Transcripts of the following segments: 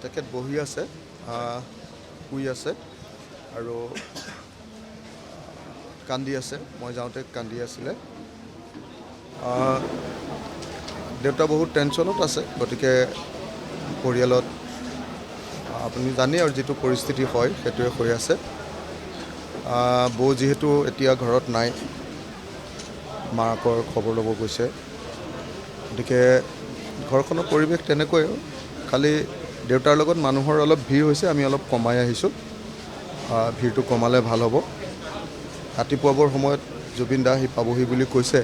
তেখেত বহি আছে, শুই আছে আৰু কান্দি আছে। মই যাওঁতে কান্দি আছিলে। দেউতা বহুত টেনশ্যনত আছে, গতিকে পৰিয়ালত আপুনি জানে আৰু যিটো পৰিস্থিতি হয় সেইটোৱে হৈ আছে। বৌ যিহেতু এতিয়া ঘৰত নাই, মাকৰ খবৰ ল'ব গৈছে, গতিকে ঘৰখনৰ পৰিৱেশ তেনেকৈ। খালি দেউতাৰ লগত মানুহৰ অলপ ভিৰ হৈছে, আমি অলপ কমাই আহিছোঁ। ভিৰটো কমালে ভাল হ'ব। ৰাতিপুৱাবৰ সময়ত জুবিন দা আহি পাবহি বুলি কৈছে,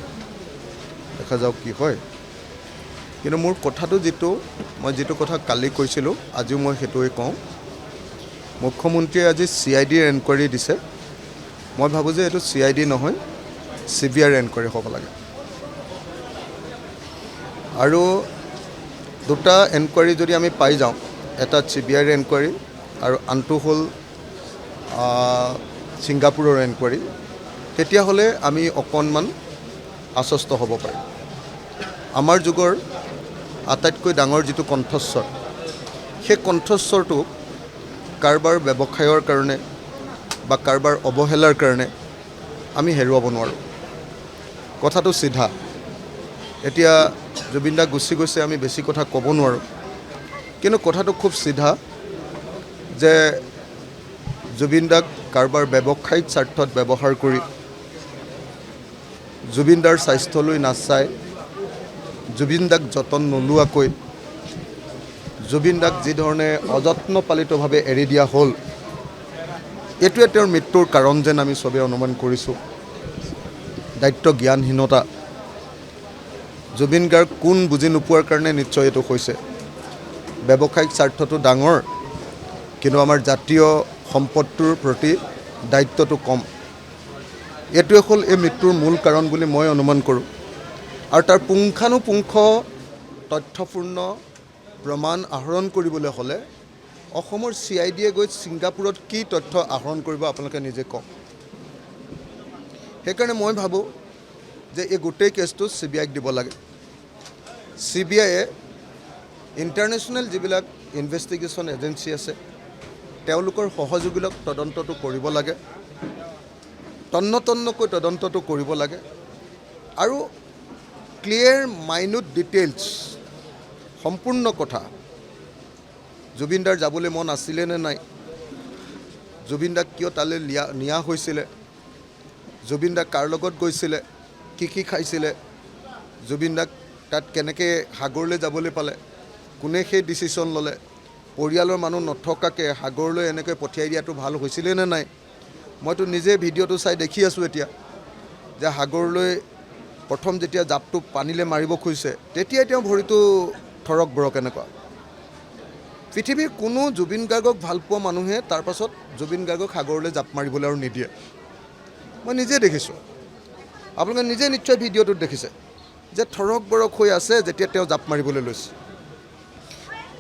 দেখা যাওক কি হয়। কিন্তু মোৰ কথাটো মই যিটো কথা কালি কৈছিলোঁ, আজিও মই সেইটোৱে কওঁ। মুখ্যমন্ত্ৰীয়ে আজি CIDৰ এনকুৱাৰী দিছে। মই ভাবোঁ যে এইটো CID নহয়, CBIৰ এনকুৱাৰী হ'ব লাগে। আৰু দুটা এনকুৱাৰী যদি আমি পাই যাওঁ, এটা CBIৰ এনকুৱাৰী আৰু আনটো হ'ল ছিংগাপুৰৰ এনকুৱাৰী, তেতিয়াহ'লে আমি অকণমান আশ্বস্ত হ'ব পাৰিম। আমাৰ যুগৰ আটাইতকৈ ডাঙৰ যিটো কণ্ঠস্বৰ, সেই কণ্ঠস্বৰটো কাৰোবাৰ ব্যৱসায়ৰ কাৰণে বা কাৰোবাৰ অৱহেলাৰ কাৰণে আমি হেৰুৱাব নোৱাৰোঁ। কথাটো চিধা। এতিয়া জুবিন দা গুচি গৈছে, আমি বেছি কথা ক'ব নোৱাৰোঁ, কিন্তু কথাটো খুব চিধা যে জুবিন দাক কাৰোবাৰ ব্যৱসায়িক স্বাৰ্থত ব্যৱহাৰ কৰি জুবিন দাৰ স্বাস্থ্যলৈ নাচাই, জুবিন দাক যতন নোলোৱাকৈ জুবিন দাক যিধৰণে অযত্ন পালিতভাৱে এৰি দিয়া হ'ল, এইটোৱে তেওঁৰ মৃত্যুৰ কাৰণ যেন আমি চবেই অনুমান কৰিছোঁ। দায়িত্ব জ্ঞানহীনতা। জুবিন গাৰ্গ কোন বুজি নোপোৱাৰ কাৰণে নিশ্চয় এইটো হৈছে। ব্যৱসায়িক স্বাৰ্থটো ডাঙৰ, কিন্তু আমাৰ জাতীয় সম্পদটোৰ প্ৰতি দায়িত্বটো কম। এইটোৱে হ'ল এই মৃত্যুৰ মূল কাৰণ বুলি মই অনুমান কৰোঁ। আৰু তাৰ পুংখানুপুংখ তথ্যপূৰ্ণ প্ৰমাণ আহৰণ কৰিবলৈ হ'লে অসমৰ CIDয়ে গৈ ছিংগাপুৰত কি তথ্য আহৰণ কৰিব আপোনালোকে নিজে কওক। সেইকাৰণে মই ভাবোঁ যে এই গোটেই কেছটো CBIক দিব লাগে। CBIয়ে ইণ্টাৰনেশ্যনেল যিবিলাক ইনভেষ্টিগেশ্যন এজেঞ্চি আছে, তেওঁলোকৰ সহযোগীক তদন্তটো কৰিব লাগে, তন্নকৈ তদন্তটো কৰিব লাগে আৰু ক্লিয়াৰ মাইনিউট ডিটেইলছ, সম্পূৰ্ণ কথা, জুবিন দাৰ যাবলৈ মন আছিলে নে নাই, জুবিন দাক কিয় তালৈ নিয়া হৈছিলে, জুবিন দা কাৰ লগত গৈছিলে, কি খাইছিলে, জুবিন দাক তাত কেনেকৈ সাগৰলৈ যাবলৈ পালে, কোনে সেই ডিচিশ্যন ল'লে, পৰিয়ালৰ মানুহ নথকাকৈ সাগৰলৈ এনেকৈ পঠিয়াই দিয়াটো ভাল হৈছিলে নে নাই। মইতো নিজে ভিডিঅ'টো চাই দেখি আছোঁ এতিয়া যে সাগৰলৈ প্ৰথম যেতিয়া জাপটো পানীলৈ মাৰিব খুজিছে, তেতিয়াই তেওঁ ভৰিটো থৰক বৰক এনেকুৱা। পৃথিৱীৰ কোনো জুবিন গাৰ্গক ভাল পোৱা মানুহে তাৰ পাছত জুবিন গাৰ্গক সাগৰলৈ জাপ মাৰিবলৈ আৰু নিদিয়ে। মই নিজে দেখিছোঁ, আপোনালোকে নিজে নিশ্চয় ভিডিঅ'টোত দেখিছে যে থৰক বৰক হৈ আছে যেতিয়া তেওঁ জাপ মাৰিবলৈ লৈছে।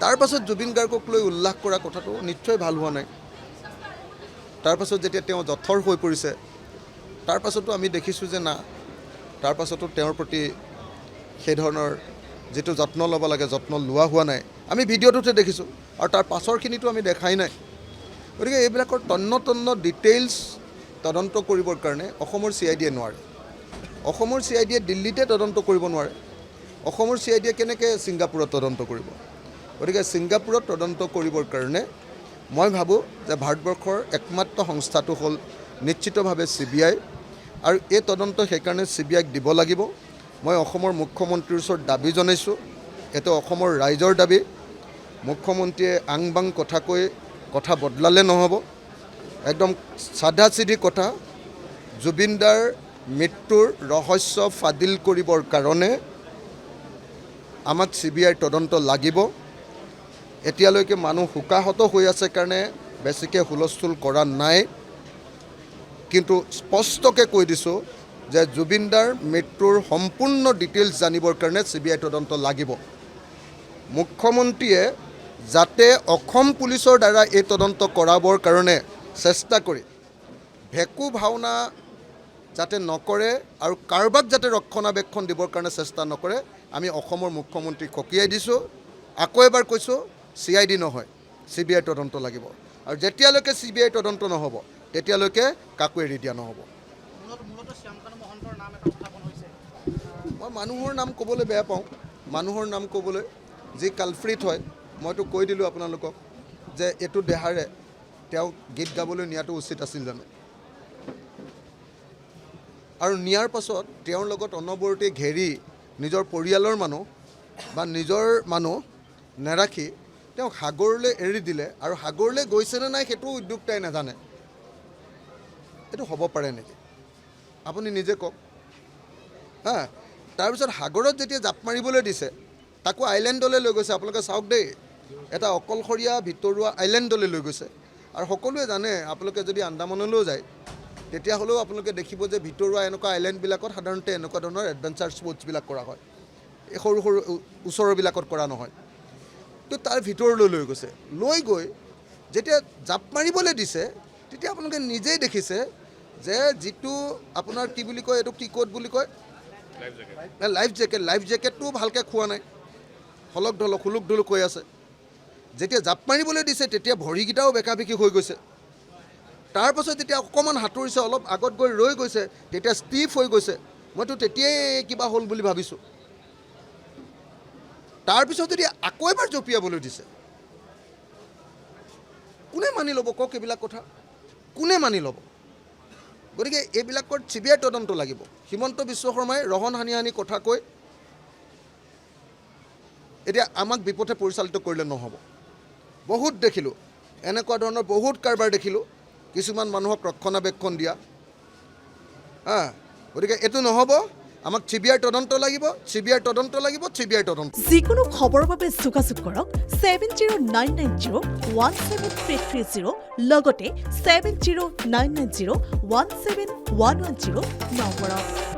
তাৰ পাছত জুবিন গাৰ্গক লৈ উল্লাস কৰা কথাটো নিশ্চয় ভাল হোৱা নাই। তাৰপাছত যেতিয়া তেওঁ জঠৰ হৈ পৰিছে, তাৰ পাছতো আমি দেখিছোঁ যে না, তাৰ পাছতো তেওঁৰ প্ৰতি সেই ধৰণৰ যিটো যত্ন ল'ব লাগে যত্ন লোৱা হোৱা নাই। আমি ভিডিঅ'টোতে দেখিছোঁ আৰু তাৰ পাছৰখিনিতো আমি দেখাই নাই। গতিকে এইবিলাকৰ তন্ন ডিটেইলছ তদন্ত কৰিবৰ কাৰণে অসমৰ CIDয়ে নোৱাৰে। অসমৰ CIDয়ে দিল্লীতে তদন্ত কৰিব নোৱাৰে। অসমৰ CIDয়ে কেনেকৈ ছিংগাপুৰত তদন্ত কৰিব। গতিকে ছিংগাপুৰত তদন্ত কৰিবৰ কাৰণে মই ভাবোঁ যে ভাৰতবৰ্ষৰ একমাত্ৰ সংস্থাটো হ'ল নিশ্চিতভাৱে CBI, আৰু এই তদন্ত সেইকাৰণে CBIক দিব লাগিব। মই অসমৰ মুখ্যমন্ত্ৰীৰ ওচৰত দাবী জনাইছোঁ, এইটো অসমৰ ৰাইজৰ দাবী। মুখ্যমন্ত্ৰীয়ে আং বাং কথা কৈ কথা বদলালে নহ'ব। একদম চাধা চিধি কথা, জুবিন দাৰ মৃত্যুৰ ৰহস্য ফাদিল কৰিবৰ কাৰণে আমাক CBIৰ তদন্ত লাগিব। এতিয়ালৈকে মানুহ শোকাহত হৈ আছে কাৰণে বেছিকৈ হুলস্থুল কৰা নাই, কিন্তু স্পষ্টকৈ কৈ দিছোঁ যে জুবিন দাৰ মৃত্যুৰ সম্পূৰ্ণ ডিটেইলছ জানিবৰ কাৰণে CBI তদন্ত লাগিব। মুখ্যমন্ত্ৰীয়ে যাতে অসম পুলিচৰ দ্বাৰা এই তদন্ত কৰাবৰ কাৰণে চেষ্টা কৰি ভেকু ভাওনা যাতে নকৰে আৰু কাৰোবাক যাতে ৰক্ষণাবেক্ষণ দিবৰ কাৰণে চেষ্টা নকৰে, আমি অসমৰ মুখ্যমন্ত্ৰীক সকীয়াই দিছোঁ। আকৌ এবাৰ কৈছোঁ, CID নহয়, CBI তদন্ত লাগিব আৰু যেতিয়ালৈকে CBI তদন্ত নহ'ব তেতিয়ালৈকে কাকো এৰি দিয়া নহ'ব মই মানুহৰ নাম ক'বলৈ বেয়া পাওঁ মানুহৰ নাম ক'বলৈ যি কালফ্ৰিট হয় মইতো কৈ দিলোঁ আপোনালোকক যে এইটো দেহাৰে তেওঁ গীত গাবলৈ নিয়াটো উচিত আছিল জানো আৰু নিয়াৰ পাছত তেওঁৰ লগত অনবৰতে ঘেৰি নিজৰ পৰিয়ালৰ মানুহ বা নিজৰ মানুহ নেৰাখি তেওঁ সাগৰলৈ এৰি দিলে আৰু সাগৰলৈ গৈছেনে নাই সেইটো উদ্যোক্তাই নাজানে এইটো হ'ব পাৰে নেকি আপুনি নিজে কওক হা তাৰপিছত সাগৰত যেতিয়া জাপ মাৰিবলৈ দিছে তাকো আইলেণ্ডলৈ লৈ গৈছে আপোনালোকে চাওক দেই এটা অকলশৰীয়া ভিতৰুৱা আইলেণ্ডলৈ লৈ গৈছে আৰু সকলোৱে জানে আপোনালোকে যদি আন্দামানলৈও যায় তেতিয়াহ'লেও আপোনালোকে দেখিব যে ভিতৰুৱা এনেকুৱা আইলেণ্ডবিলাকত সাধাৰণতে এনেকুৱা ধৰণৰ এডভেঞ্চাৰ স্পৰ্টছবিলাক কৰা হয় এই সৰু সৰু ওচৰৰবিলাকত কৰা নহয় তো তাৰ ভিতৰলৈ লৈ গৈছে লৈ গৈ যেতিয়া জাপ মাৰিবলৈ দিছে তেতিয়া আপোনালোকে নিজেই দেখিছে যে যিটো আপোনাৰ কি বুলি কয় এইটো কি কোড বুলি কয় লাইফ জেকেটটোও ভালকৈ খোৱা নাই হলক ঢলক হুলুক ঢুলুক হৈ আছে যেতিয়া জাপ মাৰিবলৈ দিছে তেতিয়া ভৰিকেইটাও বেকাবেকি হৈ গৈছে তাৰপাছত যেতিয়া অকণমান সাঁতুৰিছে অলপ আগত গৈ ৰৈ গৈছে তেতিয়া ষ্টিফ হৈ গৈছে মইতো তেতিয়াই কিবা হ'ল বুলি ভাবিছোঁ তাৰপিছত যদি আকৌ এবাৰ জঁপিয়াবলৈ দিছে কোনে মানি ল'ব কওক এইবিলাক কথা কোনে মানি ল'ব গতিকে এইবিলাকৰ CBI তদন্ত লাগিব হিমন্ত বিশ্ব শৰ্মাই ৰহন হানি কথা কৈ এতিয়া আমাক বিপথে পৰিচালিত কৰিলে নহ'ব বহুত দেখিলোঁ এনেকুৱা ধৰণৰ বহুত কাৰবাৰ দেখিলোঁ কিছুমান মানুহক ৰক্ষণাবেক্ষণ দিয়া গতিকে এইটো নহ'ব আমাক CBI তদন্ত লাগিব CBI তদন্ত যিকোনো খবৰৰ বাবে যোগাযোগ কৰক 7099017330 লগতে 7099017110 নম্বৰত